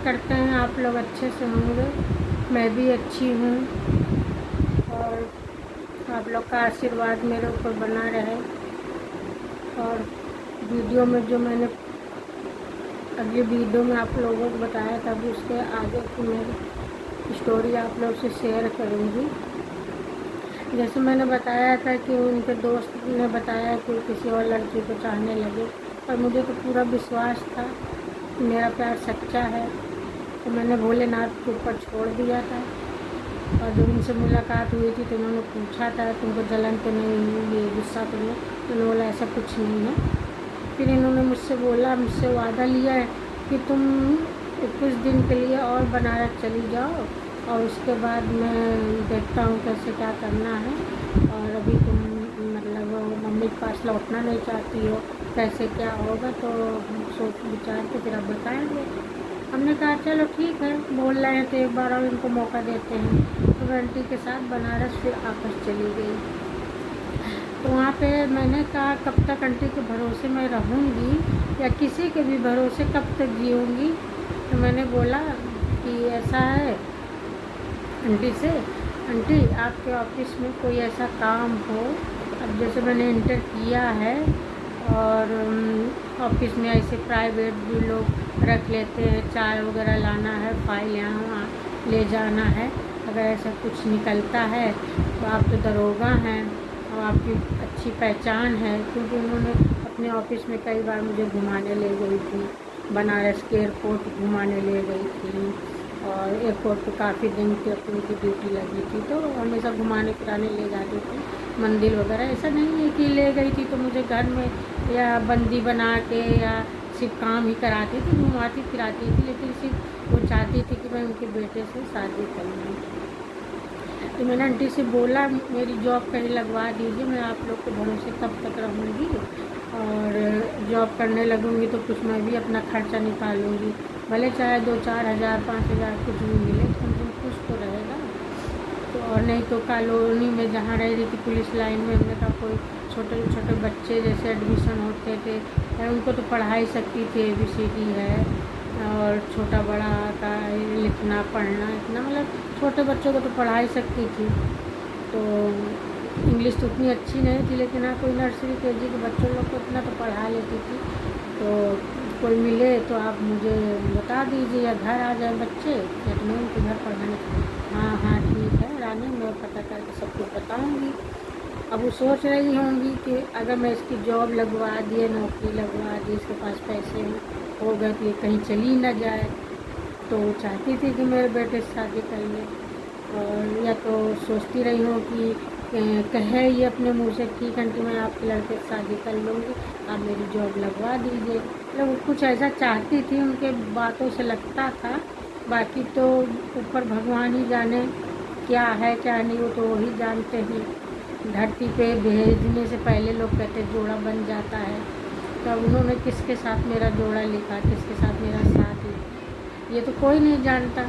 करते हैं आप लोग अच्छे से होंगे, मैं भी अच्छी हूँ और आप लोग का आशीर्वाद मेरे ऊपर बना रहे। और वीडियो में जो मैंने अगली वीडियो में आप लोगों को बताया था, अभी उसके आगे की मैं स्टोरी आप लोग से शेयर करूँगी। जैसे मैंने बताया था कि उनके दोस्त ने बताया कि किसी और लड़की को चाहने लगे, और मुझे तो पूरा विश्वास था कि मेरा प्यार सच्चा है, तो मैंने भोलेनाथ के ऊपर छोड़ दिया था। और जब उनसे मुलाकात हुई थी तो उन्होंने पूछा था तुमको जलन तो नहीं हुई, ये गुस्सा तो नहीं? उन्होंने बोला ऐसा कुछ नहीं है। फिर इन्होंने मुझसे वादा लिया है कि तुम कुछ दिन के लिए और बनारस चली जाओ, और उसके बाद मैं देखता हूँ कैसे क्या करना है। और अभी तुम मतलब मम्मी के पास लौटना नहीं चाहती हो, कैसे क्या होगा, तो हम सोच विचार के फिर अब बताएँगे। हमने कहा चलो ठीक है, बोल रहे हैं तो एक बार और इनको मौका देते हैं। तो मैं आंटी के साथ बनारस फिर वापस चली गई। तो वहाँ पे मैंने कहा कब तक आंटी के भरोसे मैं रहूँगी, या किसी के भी भरोसे कब तक जीऊँगी। तो मैंने बोला कि ऐसा है आंटी से, आंटी आपके ऑफिस में कोई ऐसा काम हो, अब जैसे मैंने इंटर किया है और ऑफिस में ऐसे प्राइवेट भी लोग रख लेते हैं, चाय वगैरह लाना है, फाइल यहाँ वहाँ ले जाना है, अगर ऐसा कुछ निकलता है तो आप तो दरोगा हैं और आपकी अच्छी पहचान है। क्योंकि उन्होंने अपने ऑफिस में कई बार मुझे घुमाने ले गई थी, बनारस के एयरपोर्ट घुमाने ले गई थी, और एयरपोर्ट पे काफ़ी दिन की अपनी की ड्यूटी लगी थी, तो हमेशा घुमाने फिराने ले जाती थी, मंदिर वगैरह। ऐसा नहीं है कि ले गई थी तो मुझे घर में या बंदी बना के या सिर्फ काम ही कराती थी, घुमाती फिराती थी, लेकिन सिर्फ वो चाहती थी कि मैं उनके बेटे से शादी कर लूँ। तो मैंने आंटी से बोला मेरी जॉब कहीं लगवा दीजिए, मैं आप लोग के भरोसे कब तक रहूँगी, और जॉब करने लगूँगी तो कुछ मैं भी अपना खर्चा निकालूँगी, भले चाहे 2-4 हज़ार 5 हज़ार कुछ भी मिले तो कम से कम कुछ तो रहेगा। तो और नहीं तो कॉलोनी में जहाँ रह रही थी पुलिस लाइन में, हमने कहा कोई छोटे छोटे बच्चे जैसे एडमिशन होते थे उनको तो पढ़ा ही सकती थी, ABCD है और छोटा बड़ा का लिखना पढ़ना, इतना मतलब छोटे बच्चों को तो पढ़ा ही सकती थी। तो इंग्लिश तो उतनी अच्छी नहीं थी, लेकिन हाँ कोई नर्सरी KG के बच्चों लोग को इतना तो पढ़ा लेती थी। तो कोई मिले तो आप मुझे बता दीजिए, या घर आ जाए बच्चे या तो मैं उनके घर पढ़ाने। हाँ हाँ ठीक है रानी, मैं पता करके सब कुछ बताऊँगी। अब वो सोच रही होंगी कि अगर मैं इसकी जॉब लगवा दिए, नौकरी लगवा दी, इसके पास पैसे हो गए तो ये कहीं चली ना जाए। तो वो चाहती थी कि मेरे बेटे से शादी कर ले, और या तो सोचती रही हूँ कि कहे ये अपने मुँह से ठीक आंटी मैं आपके लड़के से शादी कर लूँगी, आप मेरी जॉब लगवा दीजिए। मतलब कुछ ऐसा चाहती थी, उनके बातों से लगता था। बाकी तो ऊपर भगवान ही जाने क्या है क्या नहीं, वो तो वही जानते हैं। धरती पे भेजने से पहले लोग कहते जोड़ा बन जाता है, तो उन्होंने किसके साथ मेरा जोड़ा लिखा, किसके साथ मेरा साथ लिखा, ये तो कोई नहीं जानता।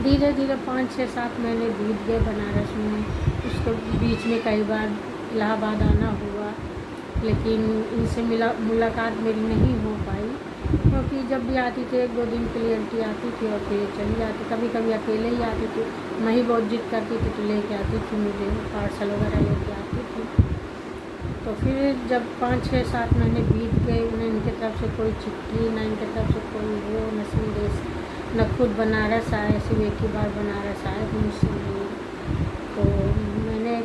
धीरे धीरे 5-6-7 महीने बीत गए बनारस में। उसके बीच में कई बार इलाहाबाद आना हुआ, लेकिन इनसे मुलाकात मेरी नहीं हो पाई, क्योंकि जब भी आती थी 1-2 दिन के लिए आंटी आती थी और फिर चली जाती। कभी कभी अकेले ही आती थी, मैं ही बहुत जिद करती थी तो लेके आती थी, मुझे पार्सल वगैरह लेके आती थी। तो फिर जब 5-6-7 महीने बीत गए, उन्हें इनके तरफ से कोई चिट्ठी, ना इनके तरफ से कोई वो न संदेश, न खुद बनारस आए, सिर्फ एक ही बार बनारस आए मुझसे मिले। तो मैंने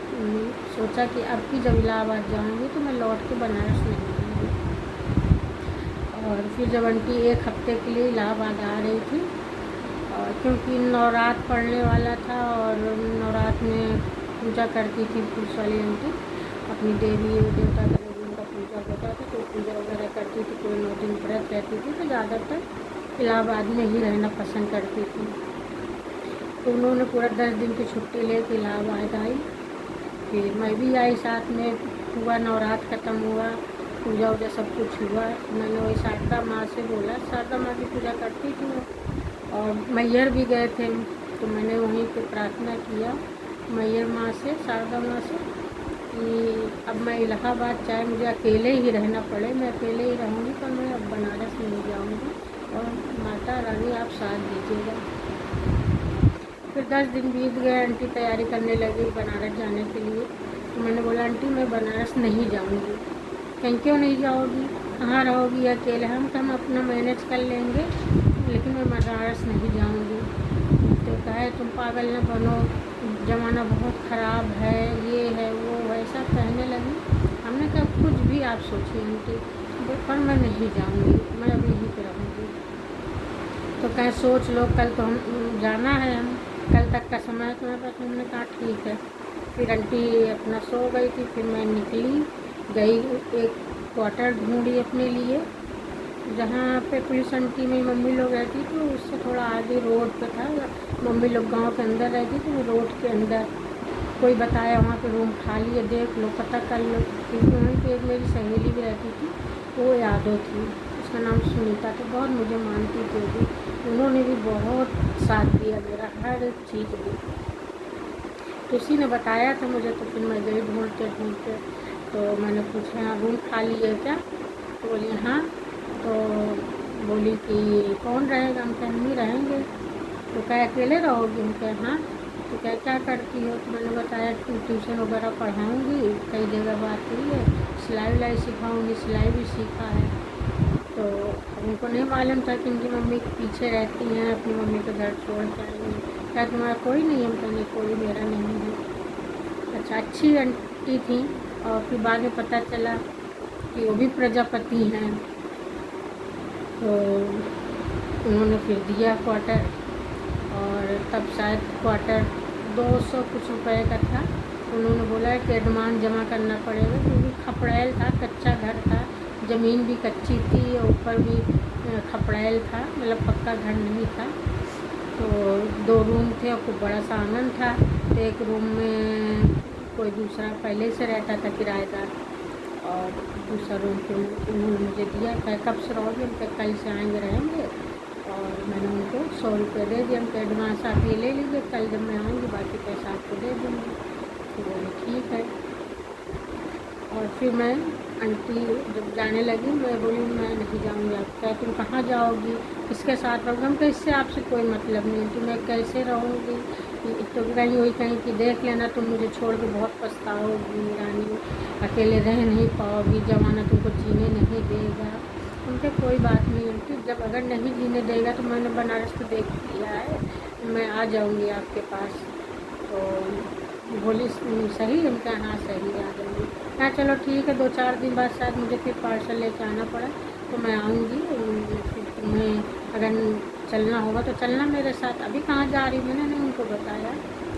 सोचा कि अब की जब इलाहाबाद जाऊँगी तो मैं लौट के बनारस नहीं आऊँगी। और फिर जब आंटी 1 हफ्ते के लिए इलाहाबाद आ रही थी, और क्योंकि नवरात्र पड़ने वाला था और नवरात्र में पूजा करती थी पुलिस वाली आंटी, अपनी देवी देवता का जो भी उनका पूजा होता था तो पूजा वगैरह करती थी, कोई 9 दिन व्रत रहती थी, तो ज़्यादातर इलाहाबाद में ही रहना पसंद करती थी। तो उन्होंने पूरा 10 दिन की छुट्टी लेकर इलाहाबाद आई, फिर मैं भी आई साथ में। हुआ नवरात्र ख़त्म हुआ, पूजा वूजा सब कुछ हुआ। मैंने वही शारदा माँ से बोला, शारदा माँ की पूजा करती थी वो, और मैहर भी गए थे, तो मैंने वहीं पे प्रार्थना किया मैहर माँ से, शारदा माँ से, कि अब मैं इलाहाबाद चाहे मुझे अकेले ही रहना पड़े, मैं अकेले ही रहूँगी, पर मैं अब बनारस नहीं जाऊँगी, और माता रानी आप साथ दीजिएगा। फिर 10 दिन बीत गए, आंटी तैयारी करने लगी बनारस जाने के लिए। तो मैंने बोला आंटी मैं बनारस नहीं जाऊंगी। कहीं क्यों नहीं जाओगी, कहाँ रहोगी अकेले? हम अपना मैनेज कर लेंगे, लेकिन मैं बनारस नहीं जाऊंगी। तो कहे तुम पागल न बनो, ज़माना बहुत ख़राब है, ये है वो है, सब कहने लगी। हमने कहा कुछ भी आप सोचिए आंटी, पर मैं नहीं जाऊंगी, मैं अभी यहीं पर रहूँगी। तो कहे सोच लो, कल तो हम जाना है, हम कल तक का समय तुम्हारे पास। हमने कहा ठीक है। फिर आंटी अपना सो गई थी। फिर मैं निकली, गई एक क्वार्टर ढूंढी अपने लिए, जहाँ पे पुलिस आंटी मेरी मम्मी लोग रहती। तो उससे थोड़ा आगे रोड पे था, मम्मी लोग गांव के अंदर रहती। तो रोड के अंदर कोई बताया वहाँ पे रूम खाली है, देख लो, पता कर लो। क्योंकि वहीं पे एक मेरी सहेली भी रहती थी, वो यादव थी, उसका नाम सुनीता। तो बहुत मुझे मानती थी भी, उन्होंने भी बहुत साथ दिया मेरा, हर एक चीज़ भी। तो उसी ने बताया था मुझे। तो फिर मैं गई ढूंढते ढूंढते। तो मैंने पूछा हाँ रूम खाली है क्या? तो बोली हाँ। तो बोली कि कौन रहेगा? हम कहे हम ही रहेंगे। तो क्या अकेले रहोगी? हम कहे हाँ। तो क्या करती हो? तो मैंने बताया ट्यूशन वगैरह पढ़ाऊँगी, कई जगह बात हुई है, सिलाई विलाई सिखाऊँगी, सिलाई भी सीखा है। तो उनको नहीं मालूम था कि उनकी मम्मी के पीछे रहती हैं, अपनी मम्मी को घर छोड़ के आएंगी। क्या तुम्हारा कोई नहीं? हम कहने कोई मेरा नहीं है। अच्छा, अच्छी आंटी थी। और फिर बाद में पता चला कि वो भी प्रजापति हैं। तो उन्होंने फिर दिया क्वार्टर, और तब शायद क्वार्टर 200 कुछ रुपए का था। उन्होंने बोला कि एडवांस जमा करना पड़ेगा, क्योंकि खपड़ैल था, कच्चा घर था, ज़मीन भी कच्ची थी, ऊपर भी खपड़ैल था, मतलब पक्का घर नहीं था। तो 2 रूम थे और खूब बड़ा सा आंगन था। तो एक रूम में कोई दूसरा पहले से रहता था किराएदार, और दूसरा रूम फिर उन्होंने मुझे दिया। कहा कब से रहोगे? हम कल से आएंगे रहेंगे। और मैंने उनको 100 रुपये दे दिए। हमको एडवांस आप ये ले लीजिए, कल जब मैं आऊँगी बाकी पैसा आपको दे दूँगी। तो बोले ठीक है। और फिर मैं आंटी जब जाने लगी, मैं बोली मैं नहीं जाऊँगी। आप क्या तुम कहाँ जाओगी, किसके साथ रहोगे? हम कहा इससे आपसे कोई मतलब नहीं, तो मैं कैसे रहूँगी? तो कहीं वही कहीं कि देख लेना, तुम मुझे छोड़ के बहुत पछताओगी रानी, अकेले रह नहीं पाओगी, ज़माना तुमको जीने नहीं देगा। उनके कोई बात नहीं आंटी, जब अगर नहीं जीने देगा तो मैंने बनारस तो देख लिया है, मैं आ जाऊँगी आपके पास। तो बोली सही? हम कहा हाँ सही, आ जाऊँगी। हाँ चलो ठीक है। 2-4 दिन बाद शायद मुझे फिर पार्सल लेके आना पड़ा, तो मैं आऊँगी। फिर तुम्हें अगर चलना होगा तो चलना मेरे साथ। अभी कहाँ जा रही? मैंने नहीं उनको बताया।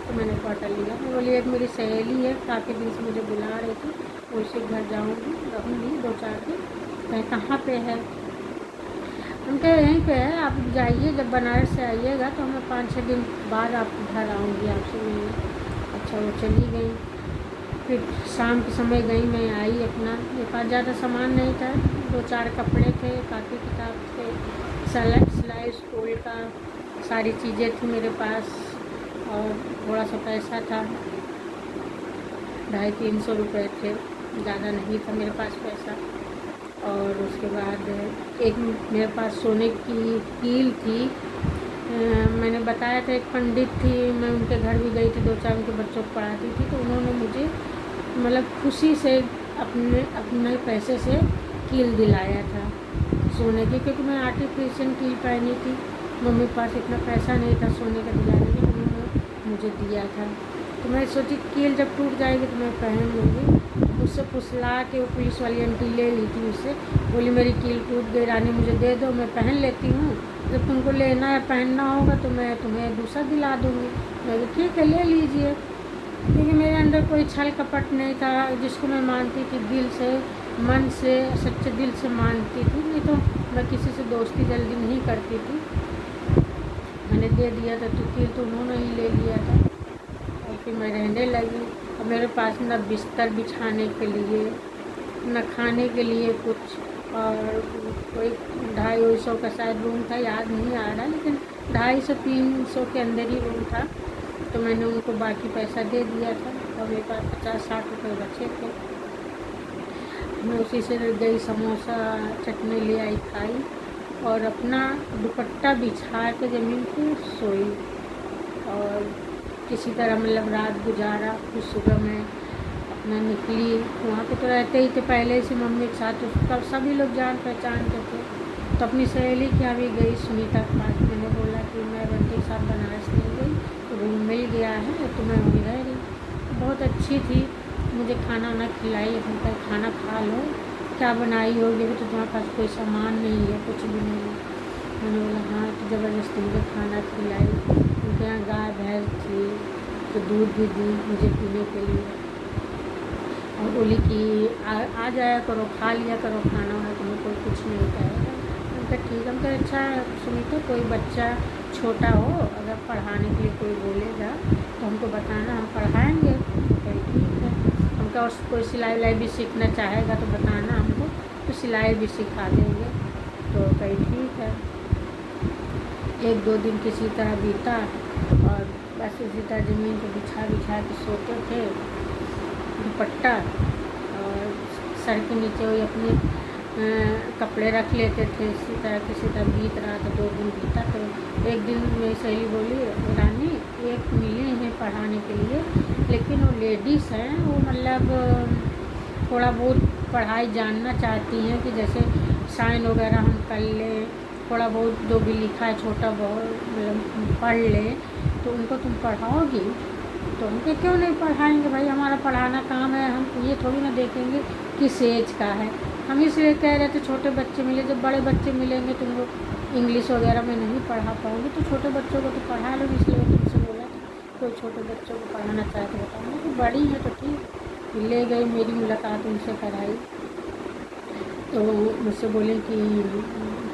तो मैंने क्वार्टर लिया। मैं बोली एक मेरी सहेली है, काफ़ी दिन से मुझे बुला रही थी, उसी घर जाऊँगी, रहूँगी 2-4 दिन। कहीं कहाँ पे है? हम कहे यहीं पे है, आप जाइए, जब बनारस से आइएगा तो मैं 5-6 दिन बाद आपके घर आऊँगी आपसे मिलने। अच्छा, वो चली गई। फिर शाम के समय गई, मैं आई। अपना मेरे पास ज़्यादा सामान नहीं था, 2-4 कपड़े थे, कापी किताब थे, सिलाई स्कूल का सारी चीज़ें थी मेरे पास, और थोड़ा सा पैसा था, 250-300 रुपये थे, ज़्यादा नहीं था मेरे पास पैसा। और उसके बाद एक मेरे पास सोने की कील थी। मैंने बताया था एक पंडित थी, मैं उनके घर भी गई थी, 2-4 उनके बच्चों को पढ़ाती थी। तो उन्होंने मुझे मतलब खुशी से अपने पैसे से कील दिलाया था सोने की, क्योंकि मैं आर्टिफिशियल कील पहनी थी, मम्मी के पास इतना पैसा नहीं था सोने का दिलाने के, उन्होंने मुझे दिया था। तो मैं सोची कील जब टूट जाएगी तो मैं पहन लूँगी। उससे फुसला के वो पुलिस वाली आंटी ले ली थी उससे, बोली मेरी कील टूट गई रानी, मुझे दे दो, मैं पहन लेती हूँ, जब तुमको लेना या पहनना होगा तो मैं तुम्हें दूसरा दिला दूँगी। मैं ठीक है ले लीजिए, क्योंकि मेरे अंदर कोई छल कपट नहीं था, जिसको मैं मानती थी दिल से, मन से, सच्चे दिल से मानती थी। नहीं तो मैं किसी से दोस्ती जल्दी नहीं करती थी। मैंने दे दिया था तो कील तो उन्होंने ही ले लिया था। और फिर मैं रहने लगी। और मेरे पास न बिस्तर बिछाने के लिए, न खाने के लिए कुछ, और कोई 250-200 का शायद रूम था, याद नहीं आ रहा, लेकिन 250-300 के अंदर ही रूम था। तो मैंने उनको बाकी पैसा दे दिया था, और मेरे पास 50-60 रुपये बचे थे। मैं उसी से गई, समोसा चटनी ले आई, खाई। और अपना दुपट्टा बिछा के ज़मीन पे सोई और किसी तरह मतलब रात गुजारा। फिर सुबह में अपना निकली, वहाँ पे तो रहते ही थे पहले से मम्मी के साथ, उसका सभी लोग जान पहचान के थे। तो अपनी सहेली के यहाँ भी गई सुनीता के पास। मैंने बोला कि मैं बंटी के साथ बनारस नहीं गई, तो रूम मिल गया है तो मैं वहीं रह रही। बहुत अच्छी थी, मुझे खाना वाना खिलाई। अपने खाना खा लो, क्या बनाई होगी, तो तुम्हारे पास कोई सामान नहीं है, कुछ भी नहीं है। मैंने बोला हाँ, तो ज़बरदस्ती मुझे खाना खिलाई। उनके यहाँ गाय भैंस थी तो दूध भी दी मुझे पीने के लिए, और बोली कि आ जाया करो, खा लिया करो खाना वाना, तुम्हें कोई कुछ नहीं कहेगा। उनका ठीक है। उनका अच्छा सुनीता, कोई बच्चा छोटा हो अगर पढ़ाने के लिए कोई बोलेगा तो हमको बताना, हम पढ़ाएंगे। कहीं ठीक है। उनका कोई सिलाई विलाई भी सीखना चाहेगा तो बताना हमको, तो सिलाई भी सिखा देंगे। तो कहीं ठीक है। 1-2 दिन किसी तरह बीता और बस इसी तरह ज़मीन पर बिछा के सोते थे, दुपट्टा और सर के नीचे वही अपने कपड़े रख लेते थे। इसी तरह किसी तरह बीत रहा था। 2 दिन बीता तो एक दिन मेरी सहेली बोली, रानी एक मिली हैं पढ़ाने के लिए, लेकिन वो लेडीज़ हैं, वो मतलब थोड़ा बहुत पढ़ाई जानना चाहती हैं कि जैसे साइन वगैरह हम कर लें, थोड़ा बहुत जो भी लिखा है छोटा बहुत मतलब पढ़ लें, तो उनको तुम पढ़ाओगी? तो उनके क्यों नहीं पढ़ाएंगे भाई, हमारा पढ़ाना काम है। हम ये थोड़ी ना देखेंगे किस एज का है। हम इसलिए कह रहे थे छोटे बच्चे मिले, जब बड़े बच्चे मिलेंगे तुमको इंग्लिश वगैरह में नहीं पढ़ा पाओगे तो छोटे बच्चों को तो पढ़ा लो। इसलिए तुमसे बोला था कोई छोटे बच्चों को पढ़ाना चाहे तो बताऊँगा। तो बड़ी है तो ठीक। ले गई, मेरी मुलाकात उनसे कराई तो मुझसे बोले कि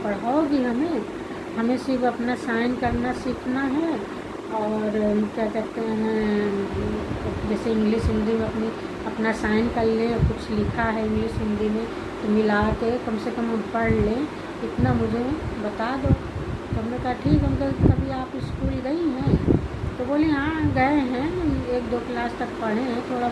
पढ़ाओगी हमें सिर्फ अपना साइन करना सीखना है, और क्या कहते हैं जैसे इंग्लिश हिंदी में अपना साइन कर लें, और कुछ लिखा है इंग्लिश हिंदी में तो मिला के कम से कम हम पढ़ लें, इतना मुझे बता दो। तो हमने कहा ठीक है। उनका कभी आप स्कूल गई हैं? तो बोली हाँ गए हैं, 1-2 क्लास तक पढ़े हैं, थोड़ा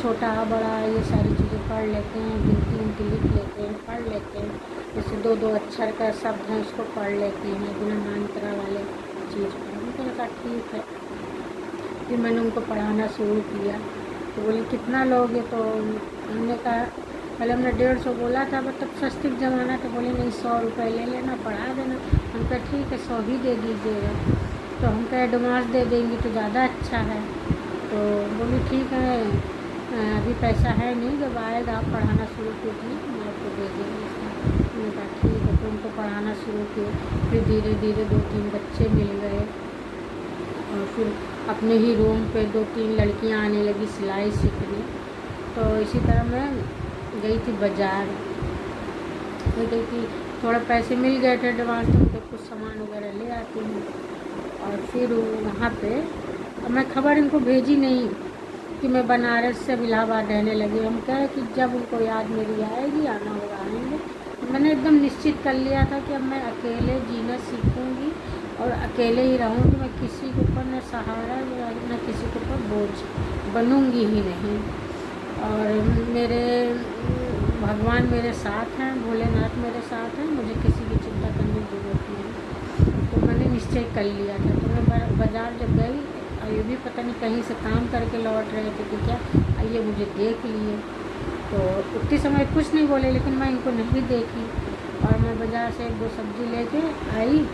छोटा बड़ा ये सारी चीज़ें पढ़ लेते हैं, गिनती उनकी लिख लेते हैं, पढ़ लेते हैं। जैसे 2-2 अक्षर का शब्द हैं उसको पढ़ लेते हैं बिना मात्रा वाले चीज़ को। मैंने कहा ठीक है। फिर मैंने उनको पढ़ाना शुरू किया। तो बोली कितना लोगे? तो हमने कहा पहले हमने 150 बोला था, बट तब सस्ती ज़माना तो बोले नहीं 100 रुपये ले लेना, पढ़ा देना। हम कहा ठीक है 100 ही दे दीजिएगा। तो हम कहा एडवांस दे देंगी तो ज़्यादा अच्छा है। तो बोली ठीक है, अभी पैसा है नहीं, जब आएगा आप पढ़ाना शुरू कीजिए मैं आपको दे देंगे। मैंने कहा ठीक है। तो उनको पढ़ाना शुरू किए। फिर धीरे धीरे 2-3 बच्चे मिल गए, और फिर अपने ही रूम पे 2-3 लड़कियां आने लगी सिलाई सीखने। तो इसी तरह मैं गई थी बाज़ार, गई थी, थोड़ा पैसे मिल गए थे एडवांस, तो कुछ सामान वगैरह ले आती हूँ। और फिर वहाँ पे अब मैं खबर इनको भेजी नहीं कि मैं बनारस से इलाहाबाद रहने लगी। हम कहे कि जब उनको याद मेरी आएगी आना होगा आएंगे। मैंने एकदम निश्चित कर लिया था कि अब मैं अकेले जीना सीखूँगी और अकेले ही रहूँगी। मैं किसी के ऊपर न सहारा न किसी के ऊपर बोझ बनूँगी ही नहीं। और मेरे भगवान मेरे साथ हैं, भोलेनाथ मेरे साथ हैं, मुझे किसी की चिंता करने की ज़रूरत नहीं। तो मैंने निश्चय कर लिया था। तो मैं बाज़ार जब गई, और ये भी पता नहीं कहीं से काम करके लौट रहे थे कि क्या, आइए मुझे देख लिए। तो उतनी समय कुछ नहीं बोले, लेकिन मैं इनको नहीं देखी, और मैं बाज़ार से 1-2 सब्ज़ी लेके आई।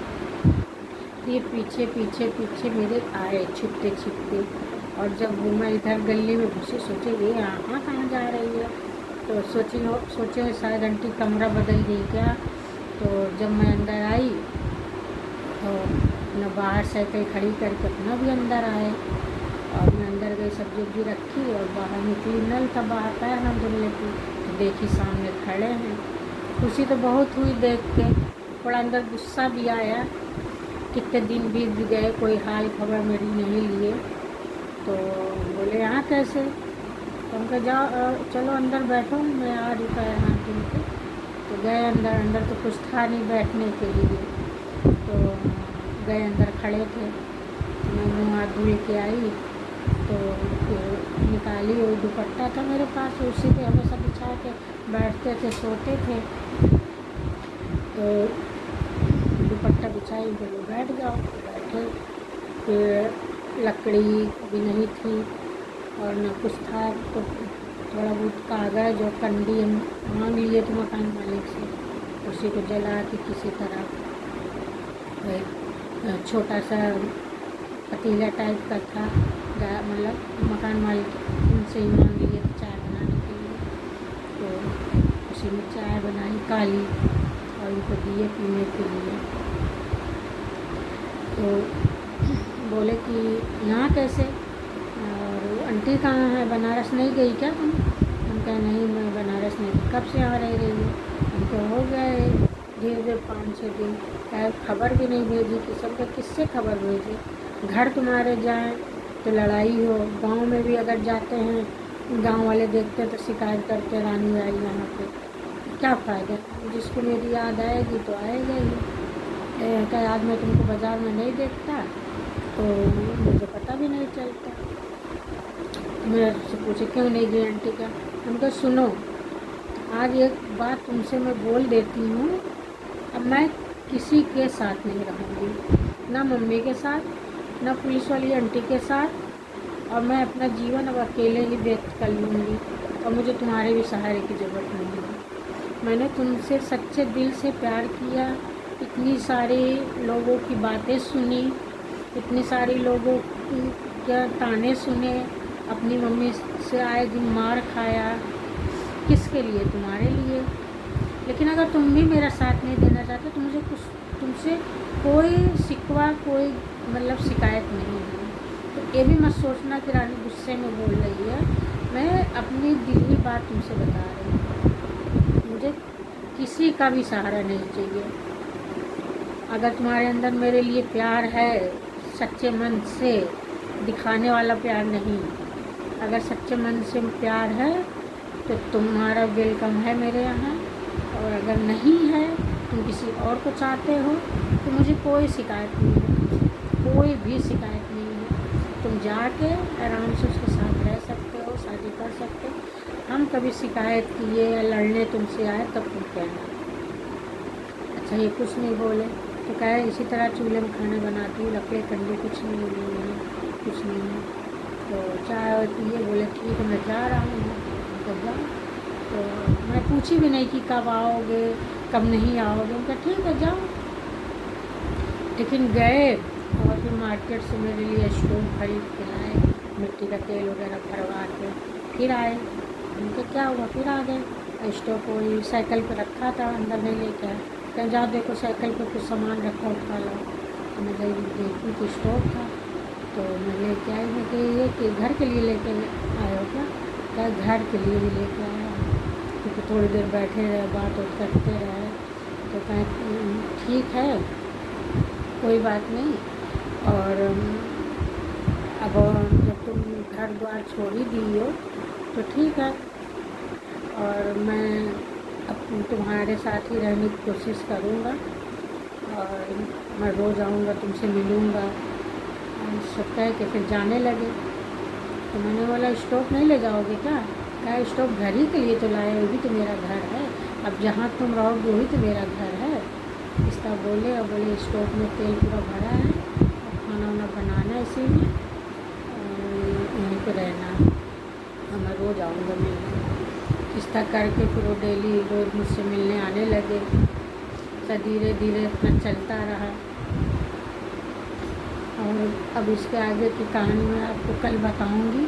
ये पीछे पीछे पीछे मेरे आए छिपते छिपते, और जब मैं इधर गली में घुसी सोचे ये यहाँ कहाँ जा रही है, तो सोचे शायद आंटी कमरा बदल गई क्या। तो जब मैं अंदर आई तो न बाहर साइकिल खड़ी करके अपना भी अंदर आए, और मैं अंदर गई सब्जी रखी और बाहर निकली, नल था बाहर पैर हाथ धुलने की, तो देखी सामने खड़े हैं। खुशी तो बहुत हुई देख के, थोड़ा अंदर गुस्सा भी आया, कितने दिन बीत गए कोई हाल खबर मेरी नहीं लिए। तो बोले यहाँ कैसे? तो हम कहा जाओ चलो अंदर बैठो, मैं आ रही पैर हाथ धुल के। तो गए अंदर तो कुछ था नहीं बैठने के लिए। तो गए अंदर खड़े थे, मैं मुँह हाथ धुल के आई। तो फिर निकाली, वो दुपट्टा था मेरे पास, उसी पे हमेशा बिछा के बैठते थे, सोते थे। तो बिछाई, बोले बैठ जाओ, बैठे। फिर लकड़ी भी नहीं थी और न कुछ था, तो थोड़ा बहुत कागज़ और कंडी हम मांग लिए थे मकान मालिक से, उसी को जला के किसी तरह एक छोटा सा पतीला टाइप का था, मतलब मकान मालिक उनसे ही मांग लिए थे चाय बनाने के लिए, तो उसी में चाय बनाई काली और उनको दिए पीने के लिए। तो बोले कि यहाँ कैसे, और आंटी कहाँ है, बनारस नहीं गई क्या तुम? हम कहे नहीं, मैं बनारस नहीं, कब से यहाँ रह रही हूँ? हमको हो गए धीरे 5-6 दिन। क्या खबर भी नहीं भेजी कि सबको, किससे खबर भेजी? घर तुम्हारे जाएं तो लड़ाई हो, गांव में भी अगर जाते हैं गांव वाले देखते तो शिकायत करते रानी आई यहाँ पे, क्या फ़ायदा? जिसको मेरी याद आएगी तो आएगा ही। क्या आज मैं तुमको बाज़ार में नहीं देखता तो मुझे पता भी नहीं चलता। मेरे से पूछे क्यों नहीं गई आंटी का? उनको सुनो, आज एक बात तुमसे मैं बोल देती हूँ, अब मैं किसी के साथ नहीं रहूँगी, ना मम्मी के साथ, ना पुलिस वाली आंटी के साथ, और मैं अपना जीवन अब अकेले ही व्यक्त कर लूँगी और मुझे तुम्हारे भी सहारे की ज़रूरत नहीं है। मैंने तुमसे सच्चे दिल से प्यार किया, इतनी सारी लोगों की बातें सुनी, इतनी सारी लोगों के ताने सुने, अपनी मम्मी से आए दिन मार खाया, किसके लिए? तुम्हारे लिए। लेकिन अगर तुम भी मेरा साथ नहीं देना चाहते तो मुझे कुछ तुमसे कोई शिकवा, कोई मतलब शिकायत नहीं है। तो ये भी मत सोचना कि रानी गुस्से में बोल रही है, मैं अपनी दिल की बात तुमसे बता रही हूँ। मुझे किसी का भी सहारा नहीं चाहिए। अगर तुम्हारे अंदर मेरे लिए प्यार है, सच्चे मन से दिखाने वाला प्यार नहीं, अगर सच्चे मन से प्यार है तो तुम्हारा वेलकम है मेरे यहाँ, और अगर नहीं है, तुम किसी और को चाहते हो, तो मुझे कोई शिकायत नहीं है, कोई भी शिकायत नहीं है। तुम जाके आराम से उसके साथ रह सकते हो, शादी कर सकते हो। हम कभी शिकायत किए या लड़ने तुमसे आए तब तुम कहना। अच्छा ये कुछ नहीं बोले तो कहे इसी तरह चूल्हे में खाना बनाती हूँ, लकड़े कंडे कुछ नहीं है, कुछ नहीं है। तो चाय पिए, बोले ठीक है मैं जा रहा हूँ। तो जाओ, तो मैं पूछी भी नहीं कि कब आओगे, कब नहीं आओगे, उनका ठीक है जाओ। लेकिन गए और फिर मार्केट से मेरे लिए स्टोव खरीद के लाए, मिट्टी का तेल वगैरह भरवा के फिर आए। उनके क्या हुआ, फिर आ गए। स्टोव को साइकिल पर रखा था, अंदर नहीं लेके आए। कहीं जाओ देखो साइकिल पर कुछ सामान रखा, उठा लो। तो मैं गई देखी तो स्टोव था, तो मैं लेके आई। मैं कि ये कि घर के लिए लेके आए हो क्या? क्या घर के लिए ही लेके आया, क्योंकि थोड़ी देर बैठे रहे, बात करते रहे। तो कहें ठीक है कोई बात नहीं, और अब जब तुम घर द्वार छोड़ ही दी हो तो ठीक है, और मैं अब तुम्हारे साथ ही रहने की कोशिश करूँगा, और मैं रोज़ आऊँगा, तुमसे मिलूँगा। सब कह के फिर जाने लगे। तो मैंने बोला स्टोव नहीं ले जाओगे क्या? क्या स्टोव घर ही के लिए तो लाए, वो भी तो मेरा घर है, अब जहाँ तुम रहोगे वही तो मेरा घर है। इस तरह बोले, और बोले स्टोव में तेल पूरा भरा है और खाना वाना बनाना है इसी में, यहीं पर रहना, और मैं रोज़ आऊँगा मिलने। इस तरह करके फिर वो डेली रोज़ मुझसे मिलने आने लगे। तो धीरे धीरे अपना चलता रहा, और अब इसके आगे की कहानी मैं आपको कल बताऊंगी।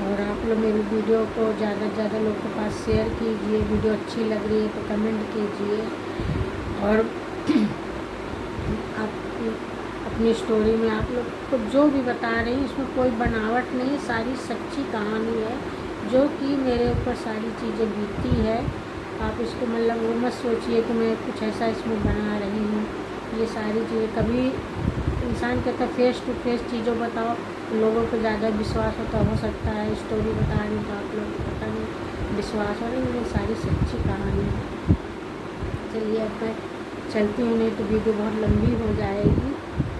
और आप लोग मेरी वीडियो को ज़्यादा से ज़्यादा लोगों के पास शेयर कीजिए। वीडियो अच्छी लग रही है तो कमेंट कीजिए, और आप अपनी स्टोरी में आप लोग को जो भी बता रही हैं इसमें कोई बनावट नहीं, सारी सच्ची कहानी है जो कि मेरे ऊपर सारी चीज़ें बीती है। आप इसको मतलब वो मत सोचिए कि मैं कुछ ऐसा इसमें बना रही हूँ। ये सारी चीज़ें कभी इंसान कहता फेस टू फेस चीज़ों बताओ तो लोगों को ज़्यादा विश्वास हो सकता है। स्टोरी बता रही तो आप लोगों को पता नहीं विश्वास हो रही, ये सारी सच्ची कहानी है। चलिए अब मैं चलती हूँ, नहीं तो वीडियो बहुत लंबी हो जाएगी।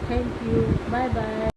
Thank you, bye bye.